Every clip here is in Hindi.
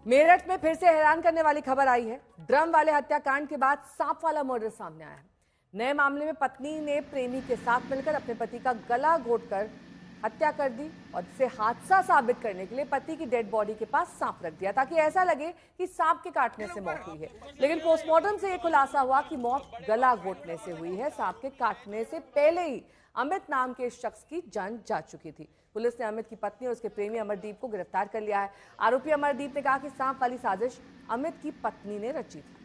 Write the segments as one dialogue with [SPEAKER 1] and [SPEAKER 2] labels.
[SPEAKER 1] मेरठ में फिर से हैरान करने वाली खबर आई है। ड्रम वाले हत्याकांड के बाद सांप वाला मर्डर सामने आया है। नए मामले में पत्नी ने प्रेमी के साथ मिलकर अपने पति का गला घोंटकर हत्या कर दी और इसे हादसा साबित करने के लिए पति की डेड बॉडी के पास सांप रख दिया ताकि ऐसा लगे कि सांप के काटने से मौत हुई है। लेकिन पोस्टमार्टम से यह खुलासा हुआ कि मौत गला घोंटने से हुई है। सांप के काटने से पहले ही अमित नाम के शख्स की जान जा चुकी थी। पुलिस ने अमित की पत्नी और उसके प्रेमी अमरदीप को गिरफ्तार कर लिया है। आरोपी अमरदीप ने कहा कि सांप वाली साजिश अमित की पत्नी ने रची थी।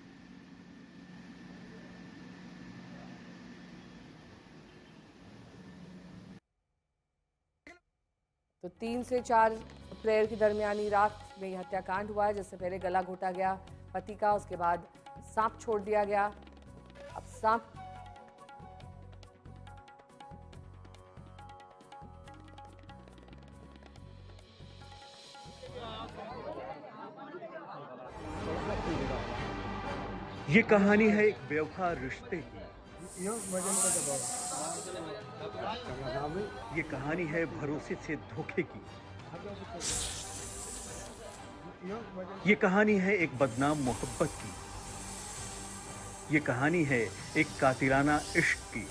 [SPEAKER 1] तो 3 से 4 अप्रैल की दरमियानी रात में यह हत्याकांड हुआ है, जिससे पहले गला घोटा गया पति का, उसके बाद सांप छोड़ दिया गया। अब सांप
[SPEAKER 2] ये कहानी है एक बेवफा रिश्ते की। ये कहानी है भरोसे से धोखे की। ये कहानी है एक बदनाम मोहब्बत की। ये कहानी है एक कातिलाना इश्क की।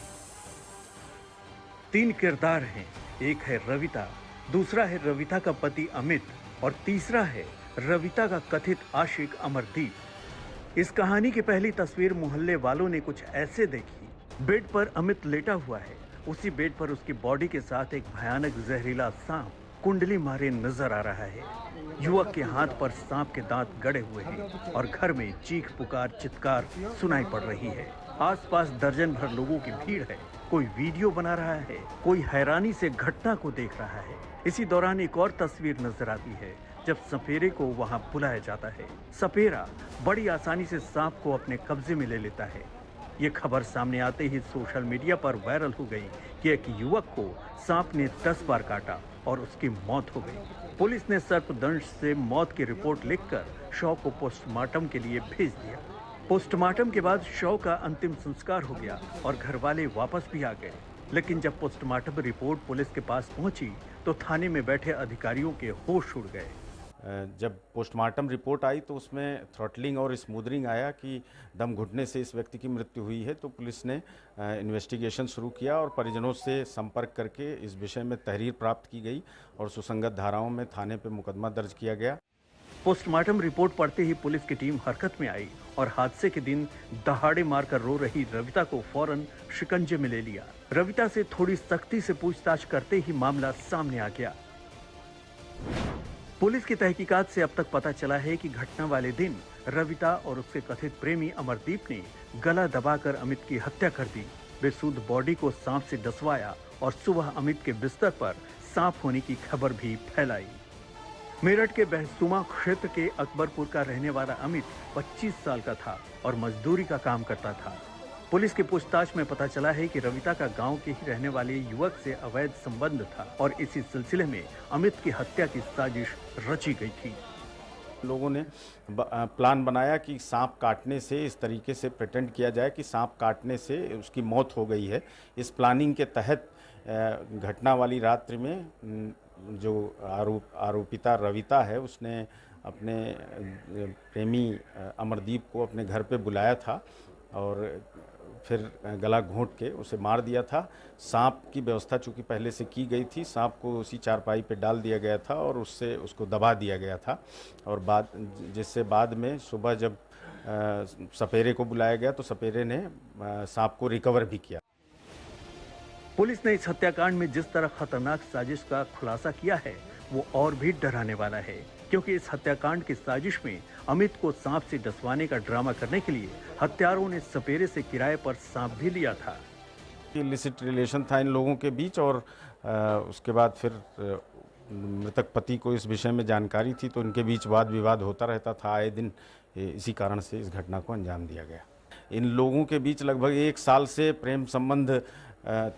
[SPEAKER 2] 3 किरदार हैं। एक है रविता, दूसरा है रविता का पति अमित और तीसरा है रविता का कथित आशिक अमरदीप। इस कहानी की पहली तस्वीर मोहल्ले वालों ने कुछ ऐसे देखी। बेड पर अमित लेटा हुआ है। उसी बेड पर उसकी बॉडी के साथ एक भयानक जहरीला सांप कुंडली मारे नजर आ रहा है। युवक के हाथ पर सांप के दांत गड़े हुए हैं और घर में चीख पुकार चित्कार सुनाई पड़ रही है। आसपास दर्जन भर लोगों की भीड़ है। कोई वीडियो बना रहा है, कोई हैरानी से घटना को देख रहा है। इसी दौरान एक और तस्वीर नजर आती है जब सपेरे को वहां बुलाया जाता है। सपेरा बड़ी आसानी से सांप को अपने कब्जे में ले लेता है। ये खबर सामने आते ही सोशल मीडिया पर वायरल हो गई कि एक युवक को सांप ने 10 बार काटा और उसकी मौत हो गई। पुलिस ने सर्पदंश से मौत की रिपोर्ट लिखकर शव को पोस्टमार्टम के लिए भेज दिया। पोस्टमार्टम के बाद शव का अंतिम संस्कार हो गया और घर वाले वापस भी आ गए। लेकिन जब पोस्टमार्टम रिपोर्ट पुलिस के पास पहुंची तो थाने में बैठे अधिकारियों के होश उड़ गए।
[SPEAKER 3] जब पोस्टमार्टम रिपोर्ट आई तो उसमें थ्रॉटलिंग और स्मूदरिंग आया कि दम घुटने से इस व्यक्ति की मृत्यु हुई है। तो पुलिस ने इन्वेस्टिगेशन शुरू किया और परिजनों से संपर्क करके इस विषय में तहरीर प्राप्त की गई और सुसंगत धाराओं में थाने पे मुकदमा दर्ज किया गया।
[SPEAKER 2] पोस्टमार्टम रिपोर्ट पढ़ते ही पुलिस की टीम हरकत में आई और हादसे के दिन दहाड़े मारकर रो रही रविता को फौरन शिकंजे में ले लिया। रविता से थोड़ी सख्ती से पूछताछ करते ही मामला सामने आ गया। पुलिस की तहकीकात से अब तक पता चला है कि घटना वाले दिन रविता और उसके कथित प्रेमी अमरदीप ने गला दबाकर अमित की हत्या कर दी। बेसुध बॉडी को सांप से डसवाया और सुबह अमित के बिस्तर पर सांप होने की खबर भी फैलाई। मेरठ के बहसुमा क्षेत्र के अकबरपुर का रहने वाला अमित 25 साल का था और मजदूरी का काम करता था। पुलिस की पूछताछ में पता चला है कि रविता का गांव के ही रहने वाले युवक से अवैध संबंध था और इसी सिलसिले में अमित की हत्या की साजिश रची गई थी।
[SPEAKER 3] लोगों ने प्लान बनाया कि सांप काटने से इस तरीके से प्रिटेंड किया जाए कि सांप काटने से उसकी मौत हो गई है। इस प्लानिंग के तहत घटना वाली रात्रि में जो आरोपिता रविता है उसने अपने प्रेमी अमरदीप को अपने घर पे बुलाया था और फिर गला घोंट के उसे मार दिया था। सांप की व्यवस्था चूंकि पहले से की गई थी, सांप को उसी चारपाई पे डाल दिया गया था और उससे उसको दबा दिया गया था और जिससे बाद में सुबह जब सपेरे को बुलाया गया तो सपेरे ने सांप को रिकवर भी किया।
[SPEAKER 2] पुलिस ने इस हत्याकांड में जिस तरह खतरनाक साजिश का खुलासा किया है वो और भी डराने वाला है, क्योंकि इस हत्याकांड की साजिश में अमित को सांप से डसवाने का ड्रामा करने के लिए हत्यारों ने सपेरे से किराए पर सांप भी लिया था।
[SPEAKER 3] इलिसिट रिलेशन था इन लोगों के बीच और उसके बाद फिर मृतक पति को इस विषय में जानकारी थी तो उनके बीच वाद विवाद होता रहता था आए दिन। इसी कारण से इस घटना को अंजाम दिया गया। इन लोगों के बीच लगभग 1 साल से प्रेम संबंध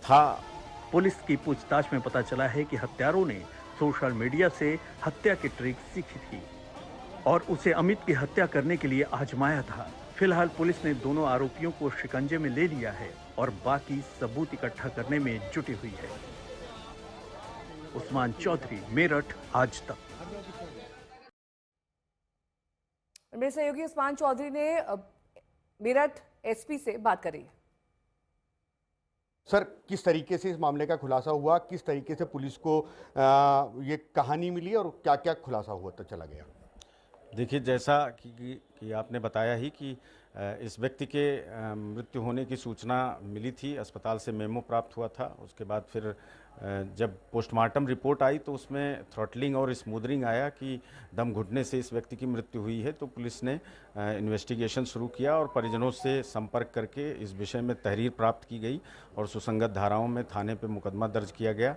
[SPEAKER 3] था।
[SPEAKER 2] पुलिस की पूछताछ में पता चला है कि हत्यारों ने सोशल मीडिया से हत्या की ट्रिक सीखी थी और उसे अमित की हत्या करने के लिए आजमाया था। फिलहाल पुलिस ने दोनों आरोपियों को शिकंजे में ले लिया है और बाकी सबूत इकट्ठा करने में जुटी हुई है। उस्मान चौधरी, मेरठ, आज तक।
[SPEAKER 1] मेरे सहयोगी उस्मान चौधरी ने मेरठ एसपी से बात करी।
[SPEAKER 4] सर, किस तरीके से इस मामले का खुलासा हुआ, किस तरीके से पुलिस को ये कहानी मिली और क्या क्या खुलासा हुआ तो चला गया?
[SPEAKER 3] देखिए, जैसा कि आपने बताया ही कि इस व्यक्ति के मृत्यु होने की सूचना मिली थी, अस्पताल से मेमो प्राप्त हुआ था। उसके बाद फिर जब पोस्टमार्टम रिपोर्ट आई तो उसमें थ्रॉटलिंग और स्मूदरिंग आया कि दम घुटने से इस व्यक्ति की मृत्यु हुई है। तो पुलिस ने इन्वेस्टिगेशन शुरू किया और परिजनों से संपर्क करके इस विषय में तहरीर प्राप्त की गई और सुसंगत धाराओं में थाने पे मुकदमा दर्ज किया गया।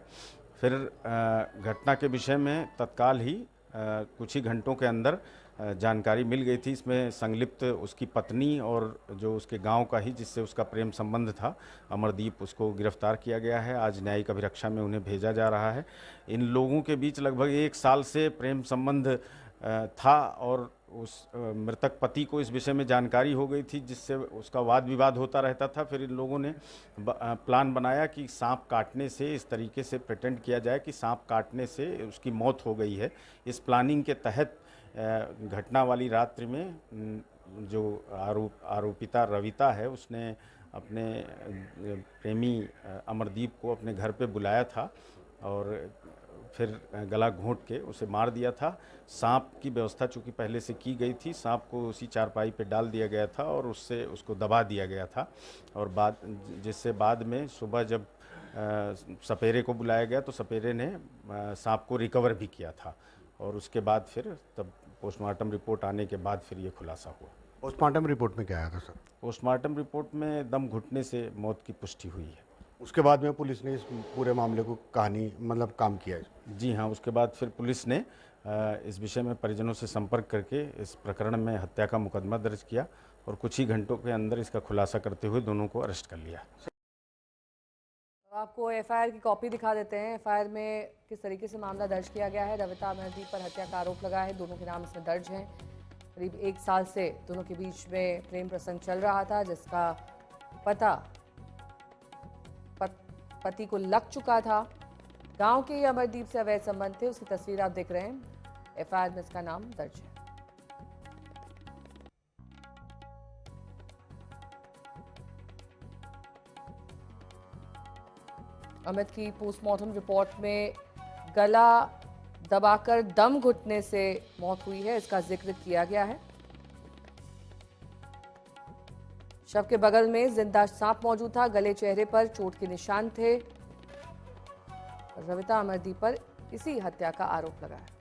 [SPEAKER 3] फिर घटना के विषय में तत्काल ही कुछ ही घंटों के अंदर जानकारी मिल गई थी। इसमें संलिप्त उसकी पत्नी और जो उसके गांव का ही जिससे उसका प्रेम संबंध था, अमरदीप, उसको गिरफ्तार किया गया है। आज न्यायिक अभिरक्षा में उन्हें भेजा जा रहा है। इन लोगों के बीच लगभग 1 साल से प्रेम संबंध था और उस मृतक पति को इस विषय में जानकारी हो गई थी, जिससे उसका वाद विवाद होता रहता था। फिर इन लोगों ने प्लान बनाया कि सांप काटने से, इस तरीके से प्रिटेंड किया जाए कि सांप काटने से उसकी मौत हो गई है। इस प्लानिंग के तहत घटना वाली रात्रि में जो आरोपिता रविता है, उसने अपने प्रेमी अमरदीप को अपने घर पे बुलाया था और फिर गला घोंट के उसे मार दिया था। सांप की व्यवस्था चूँकि पहले से की गई थी, सांप को उसी चारपाई पे डाल दिया गया था और उससे उसको दबा दिया गया था। और जिससे बाद में सुबह जब सपेरे को बुलाया गया तो सपेरे ने सांप को रिकवर भी किया था और उसके बाद फिर तब पोस्टमार्टम रिपोर्ट आने के बाद फिर ये खुलासा हुआ।
[SPEAKER 4] पोस्टमार्टम रिपोर्ट में क्या आया था सर?
[SPEAKER 3] पोस्टमार्टम रिपोर्ट में दम घुटने से मौत की पुष्टि हुई है।
[SPEAKER 4] उसके बाद में पुलिस ने इस पूरे मामले को काम किया है?
[SPEAKER 3] जी हाँ, उसके बाद फिर पुलिस ने इस विषय में परिजनों से संपर्क करके इस प्रकरण में हत्या का मुकदमा दर्ज किया और कुछ ही घंटों के अंदर इसका खुलासा करते हुए दोनों को अरेस्ट कर लिया।
[SPEAKER 1] आपको एफआईआर की कॉपी दिखा देते हैं। एफआईआर में किस तरीके से मामला दर्ज किया गया है। रविता अमरदीप पर हत्या का आरोप लगा है। दोनों के नाम इसमें दर्ज हैं। करीब 1 साल से दोनों के बीच में प्रेम प्रसंग चल रहा था, जिसका पता पति को लग चुका था। गांव के ही अमरदीप से अवैध संबंध थे। उसकी तस्वीर आप देख रहे हैं। एफआईआर में इसका नाम दर्ज है। अमित की पोस्टमार्टम रिपोर्ट में गला दबाकर दम घुटने से मौत हुई है, इसका जिक्र किया गया है। शव के बगल में जिंदा सांप मौजूद था। गले, चेहरे पर चोट के निशान थे। रविता अमरदीप पर इसी हत्या का आरोप लगा है।